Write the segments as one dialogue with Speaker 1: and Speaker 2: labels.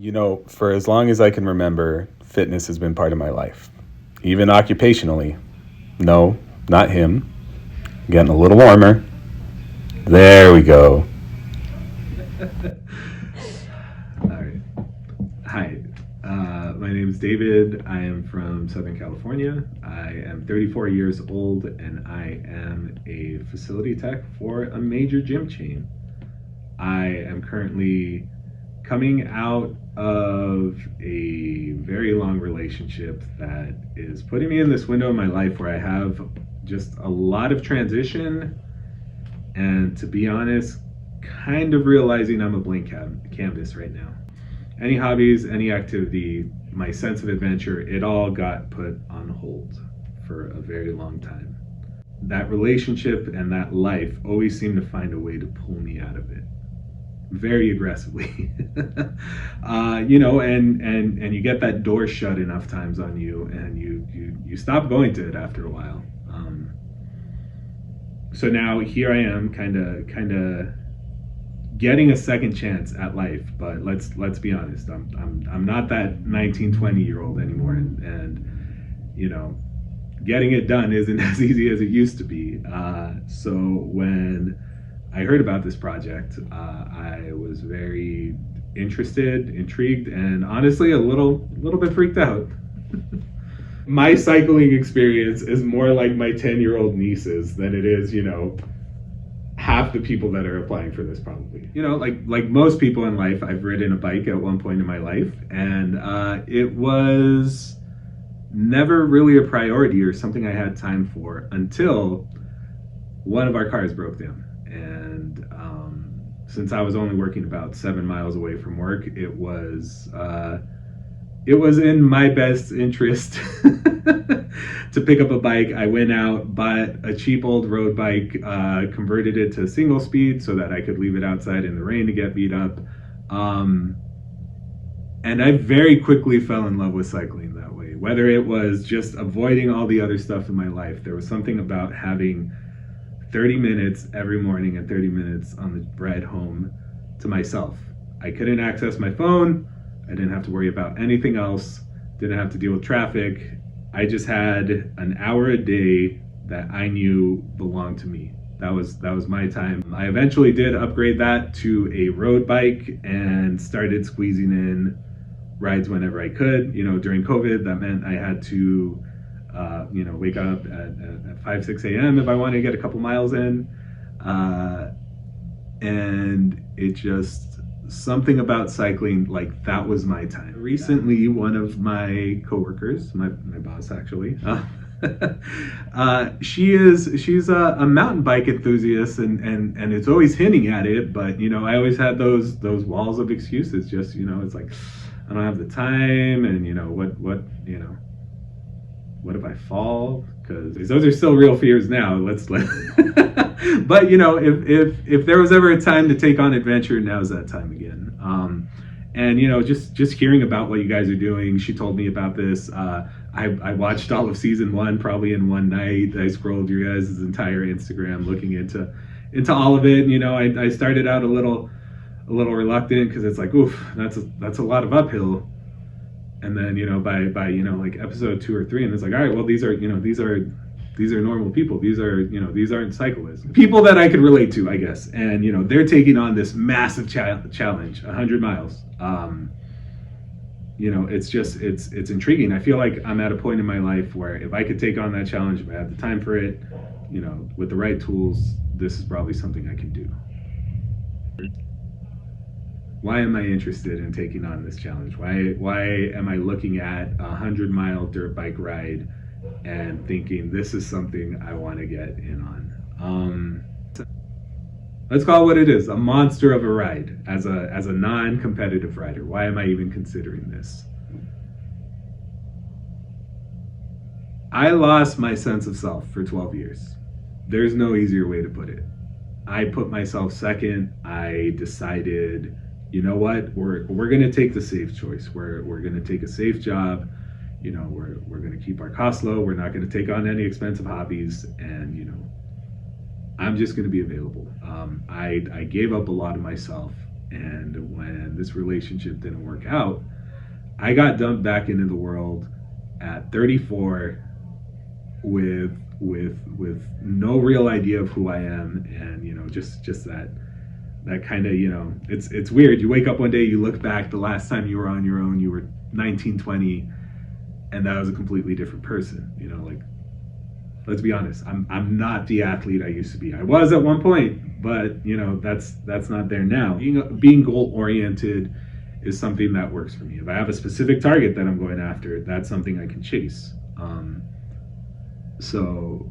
Speaker 1: For as long as I can remember, fitness has been part of my life, even occupationally. No, not him. Getting a little warmer. There we go.
Speaker 2: All right. Hi. My name is David. I am from Southern California. I am 34 years old and I am a facility tech for a major gym chain. I am currently coming out of a very long relationship that is putting me in this window in my life where I have just a lot of transition and, to be honest, kind of realizing I'm a blank canvas right now. Any hobbies, any activity, my sense of adventure, it all got put on hold for a very long time. That relationship and that life always seemed to find a way to pull me out of it very aggressively. And you get that door shut enough times on you, and you stop going to it after a while. So now here I am, kind of getting a second chance at life. But let's be honest, I'm not that 19-20-year-old anymore, and getting it done isn't as easy as it used to be. So when I heard about this project, I was very interested, intrigued, and honestly a little bit freaked out. My cycling experience is more like my 10-year-old niece's than it is, half the people that are applying for this probably. Like most people in life, I've ridden a bike at one point in my life, and it was never really a priority or something I had time for until one of our cars broke down. And since I was only working about 7 miles away from work, it was in my best interest to pick up a bike. I went out, bought a cheap old road bike, converted it to single speed so that I could leave it outside in the rain to get beat up. And I very quickly fell in love with cycling that way. Whether it was just avoiding all the other stuff in my life, there was something about having 30 minutes every morning and 30 minutes on the ride home to myself. I couldn't access my phone. I didn't have to worry about anything else. Didn't have to deal with traffic. I just had an hour a day that I knew belonged to me. That was my time. I eventually did upgrade that to a road bike and started squeezing in rides whenever I could. During COVID, that meant I had to wake up at 5, 6 a.m. if I wanted to get a couple miles in. And it just, something about cycling, like, that was my time. Recently, one of my coworkers, my boss actually, she's a mountain bike enthusiast, and it's always hinting at it, but I always had those walls of excuses. Just it's like, I don't have the time, and what if I fall? Because those are still real fears now. But if there was ever a time to take on adventure, now's that time again. And just hearing about what you guys are doing, she told me about this. I watched all of season 1 probably in one night. I scrolled your guys' entire Instagram looking into all of it. I started out a little reluctant because it's like, oof, that's a lot of uphill. And then by like episode 2 or 3, and it's like, all right, well, these are normal people. These aren't cyclists, people that I could relate to, I guess. And they're taking on this massive challenge, 100 miles. It's intriguing. I feel like I'm at a point in my life where if I could take on that challenge, if I had the time for it, with the right tools, this is probably something I can do. Why am I interested in taking on this challenge? Why am I looking at a 100-mile dirt bike ride and thinking this is something I want to get in on? Let's call it what it is, a monster of a ride as a non-competitive rider. Why am I even considering this? I lost my sense of self for 12 years. There's no easier way to put it. I put myself second. I decided, you know what, we're going to take the safe choice. We're going to take a safe job. We're going to keep our costs low. We're not going to take on any expensive hobbies, and I'm just going to be available. I gave up a lot of myself And when this relationship didn't work out, I got dumped back into the world at 34 with no real idea of who I am, and just that kind of, it's weird. You wake up one day, you look back, the last time you were on your own, you were 19, 20, and that was a completely different person. Like, let's be honest, I'm not the athlete I used to be. I was at one point, but that's not there now. Being goal oriented is something that works for me. If I have a specific target that I'm going after, that's something I can chase. So,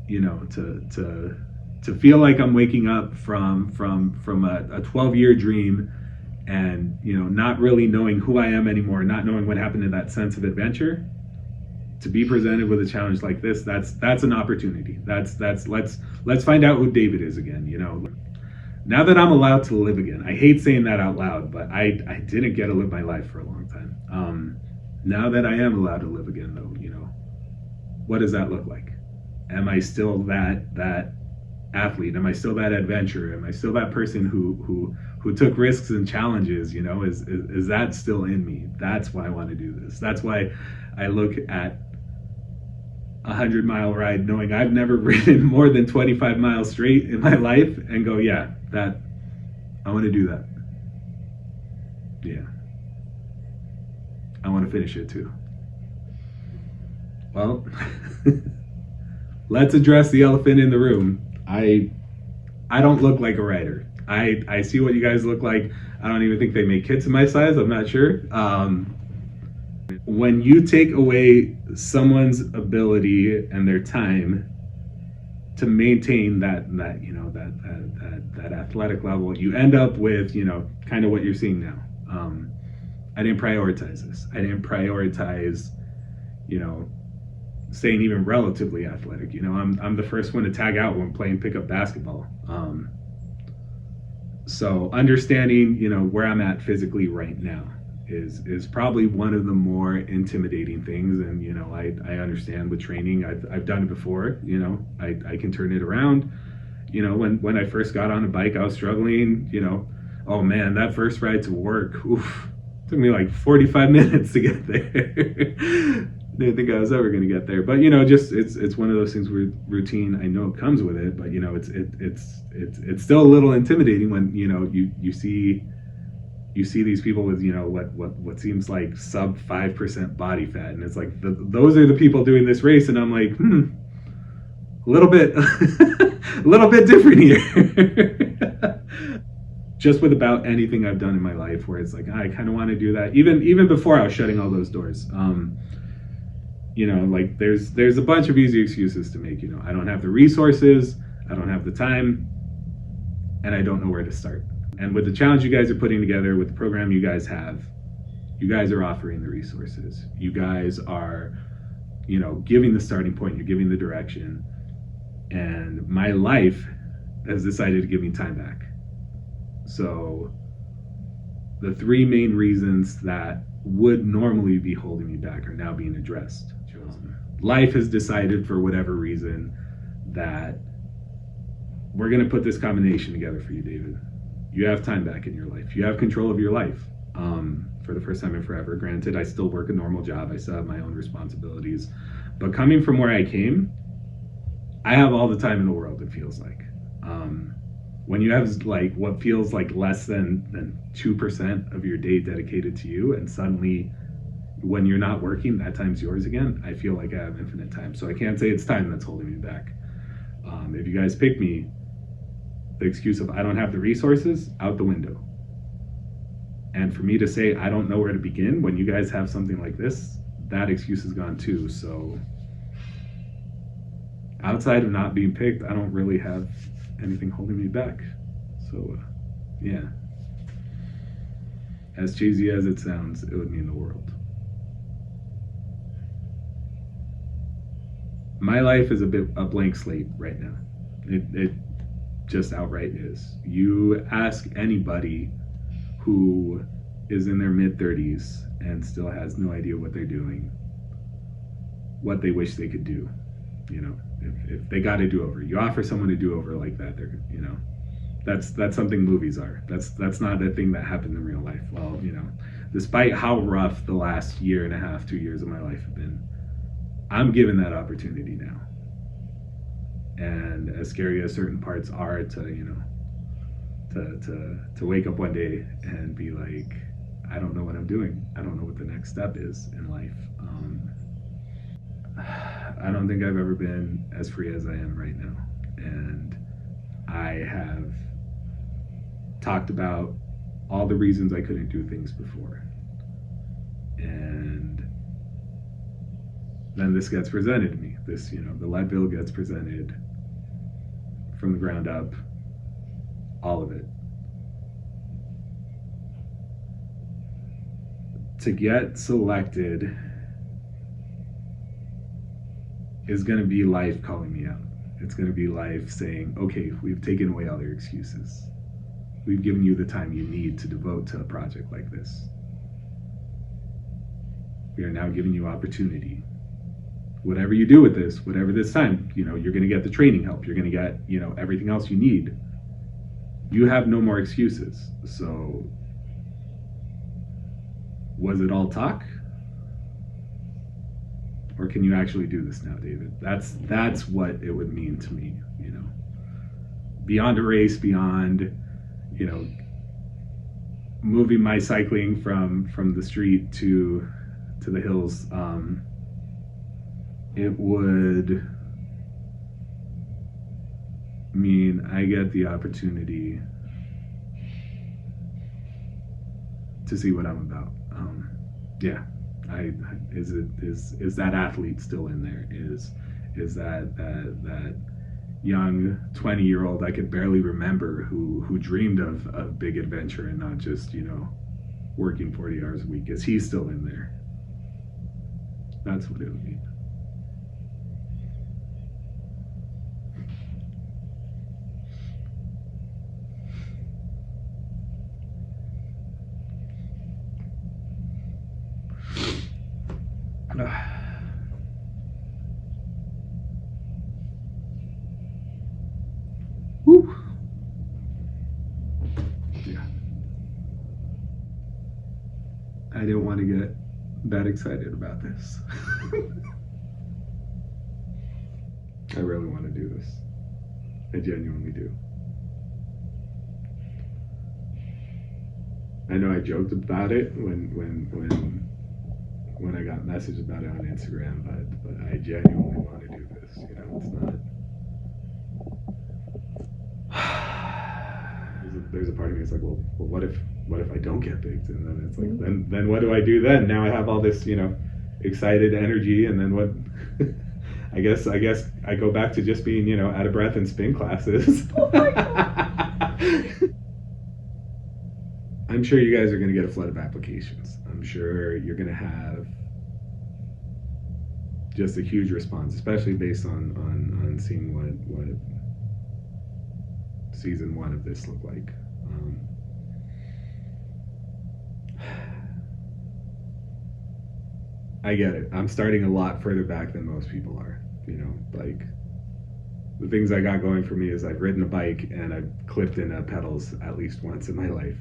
Speaker 2: to feel like I'm waking up from a 12-year dream, and not really knowing who I am anymore, not knowing what happened to that sense of adventure, to be presented with a challenge like this, that's an opportunity. Let's find out who David is again. Now that I'm allowed to live again, I hate saying that out loud, but I didn't get to live my life for a long time. Now that I am allowed to live again, though, what does that look like? Am I still that athlete? Am I still that adventurer? Am I still that person who took risks and challenges? Is that still in me? That's why I want to do this. That's why I look at 100-mile ride knowing I've never ridden more than 25 miles straight in my life and go, yeah, that I want to do that. Yeah. I want to finish it too. Well, let's address the elephant in the room. I don't look like a rider. I see what you guys look like. I don't even think they make kids in my size. I'm not sure. When you take away someone's ability and their time to maintain that athletic level, you end up with kind of what you're seeing now. I didn't prioritize this. I didn't prioritize staying even relatively athletic. I'm the first one to tag out when playing pickup basketball. So understanding where I'm at physically right now is probably one of the more intimidating things. And I understand with training, I've done it before. I can turn it around. When I first got on a bike, I was struggling. Oh man, that first ride to work, oof, took me like 45 minutes to get there. Didn't think I was ever going to get there, but just it's one of those things where routine, I know it comes with it, but it's still a little intimidating when you see these people with what seems like sub 5% body fat, and it's like those are the people doing this race, and I'm like, a little bit a little bit different here. Just with about anything I've done in my life, where it's like I kind of want to do that, even before I was shutting all those doors. Like there's a bunch of easy excuses to make. I don't have the resources, I don't have the time, and I don't know where to start. And with the challenge you guys are putting together, with the program you guys have, you guys are offering the resources. You guys are, giving the starting point, you're giving the direction. And my life has decided to give me time back. So the three main reasons that would normally be holding me back are now being addressed. Life has decided, for whatever reason, that we're going to put this combination together for you, David. You have time back in your life. You have control of your life for the first time in forever. Granted, I still work a normal job. I still have my own responsibilities. But coming from where I came, I have all the time in the world, it feels like. When you have like what feels like less than 2% of your day dedicated to you, and suddenly when you're not working, that time's yours again, I feel like I have infinite time. So I can't say it's time that's holding me back. If you guys pick me, the excuse of I don't have the resources, out the window. And for me to say I don't know where to begin when you guys have something like this, that excuse is gone too. So outside of not being picked, I don't really have anything holding me back. So yeah, as cheesy as it sounds, it would mean the world. My life is a blank slate right now. It just outright is. You ask anybody who is in their mid-30s and still has no idea what they're doing, what they wish they could do. If they got a do-over, you offer someone a do-over like that, That's something movies are. That's not a thing that happened in real life. Well, despite how rough the last year and a half, 2 years of my life have been, I'm given that opportunity now. And as scary as certain parts are, to wake up one day and be like, I don't know what I'm doing. I don't know what the next step is in life. I don't think I've ever been as free as I am right now. And I have talked about all the reasons I couldn't do things before. And then this gets presented to me. The Leadville gets presented from the ground up, all of it. To get selected is going to be life calling me out. It's going to be life saying, okay, we've taken away all your excuses. We've given you the time you need to devote to a project like this. We are now giving you opportunity. Whatever you do with this, whatever this time, you're going to get the training help. You're going to get, everything else you need. You have no more excuses. So, was it all talk? Or can you actually do this now, David? That's what it would mean to me, Beyond a race, beyond, moving my cycling from the street to the hills. It would mean I get the opportunity to see what I'm about. Yeah. Is that athlete still in there? Is that young 20-year-old I could barely remember who dreamed of big adventure and not just working 40 hours a week? Is he still in there? That's what it would mean. Whew. Yeah. I didn't want to get that excited about this. I really want to do this. I genuinely do. I know I joked about it when I got messaged about it on Instagram, but I genuinely want to do this. It's not. There's a part of me that's like, well, what if I don't get picked? And then it's like, then what do I do then? Now I have all this, excited energy, and then what? I guess I go back to just being, out of breath in spin classes. Oh my God. I'm sure you guys are going to get a flood of applications. I'm sure you're going to have just a huge response, especially based on seeing what season 1 of this looked like. I get it. I'm starting a lot further back than most people are. Like the things I got going for me is I've ridden a bike and I've clipped in pedals at least once in my life.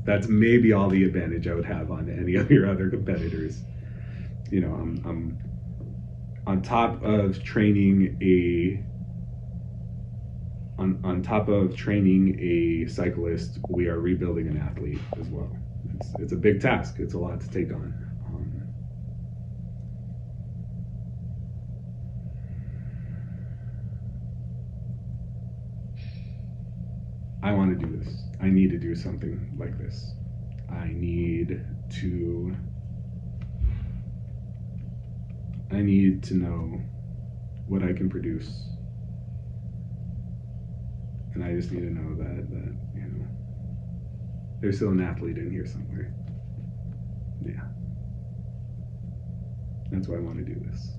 Speaker 2: That's maybe all the advantage I would have on any of your other competitors. I'm on top of training on top of training a cyclist, we are rebuilding an athlete as well. It's a big task. It's a lot to take on. I want to do this. I need to do something like this. I need to know what I can produce. And I just need to know that there's still an athlete in here somewhere. Yeah. That's why I want to do this.